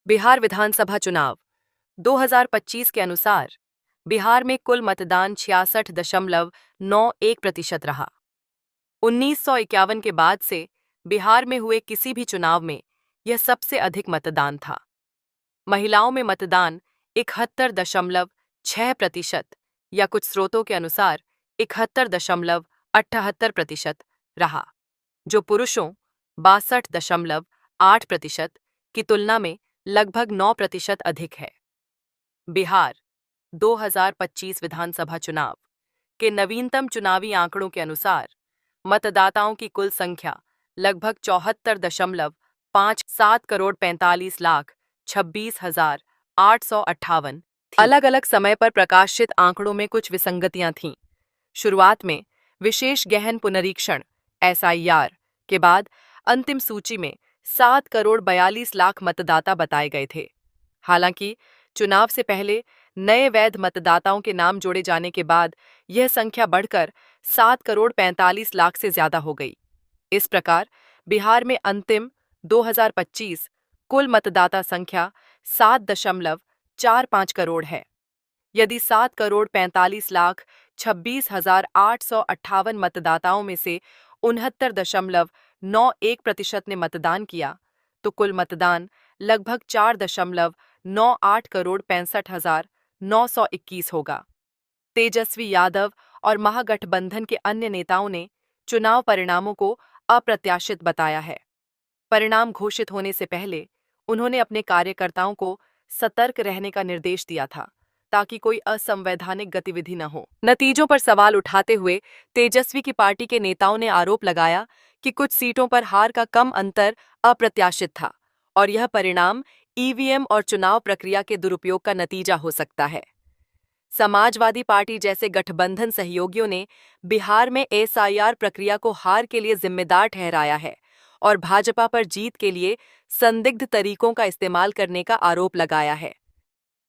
बिहार विधानसभा चुनाव 2025 के अनुसार बिहार में कुल मतदान 66.91% रहा। 1951 के बाद से बिहार में हुए किसी भी चुनाव में यह सबसे अधिक मतदान था। महिलाओं में मतदान 71.6% या कुछ स्रोतों के अनुसार 71.78% रहा, जो पुरुषों 62.8% की तुलना में लगभग 9% अधिक है। बिहार 2025 विधानसभा चुनाव के नवीनतम चुनावी आंकड़ों के अनुसार मतदाताओं की कुल संख्या लगभग 74.57 करोड़ 45,26,858 थी। अलग अलग समय पर प्रकाशित आंकड़ों में कुछ विसंगतियां थीं। शुरुआत में विशेष गहन पुनरीक्षण SIR के बाद अंतिम सूची में 7 करोड़ 42 लाख मतदाता बताए गए थे। हालांकि चुनाव से पहले नए वैध मतदाताओं के नाम जोड़े जाने के बाद यह संख्या बढ़कर 7 करोड़ 45 लाख से ज्यादा हो गई। इस प्रकार बिहार में अंतिम 2025 कुल मतदाता संख्या 7.45 करोड़ है। यदि 7 करोड़ 45 लाख 26,858 मतदाताओं में से 69.91% ने मतदान किया, तो कुल मतदान लगभग 4.98 करोड़ 65,921 होगा। तेजस्वी यादव और महागठबंधन के अन्य नेताओं ने चुनाव परिणामों को अप्रत्याशित बताया है। परिणाम घोषित होने से पहले उन्होंने अपने कार्यकर्ताओं को सतर्क रहने का निर्देश दिया था, ताकि कोई असंवैधानिक गतिविधि न हो। नतीजों पर सवाल उठाते हुए तेजस्वी की पार्टी के नेताओं ने आरोप लगाया कि कुछ सीटों पर हार का कम अंतर अप्रत्याशित था और यह परिणाम EVM और चुनाव प्रक्रिया के दुरुपयोग का नतीजा हो सकता है। समाजवादी पार्टी जैसे गठबंधन सहयोगियों ने बिहार में SIR प्रक्रिया को हार के लिए जिम्मेदार ठहराया है और भाजपा पर जीत के लिए संदिग्ध तरीकों का इस्तेमाल करने का आरोप लगाया है।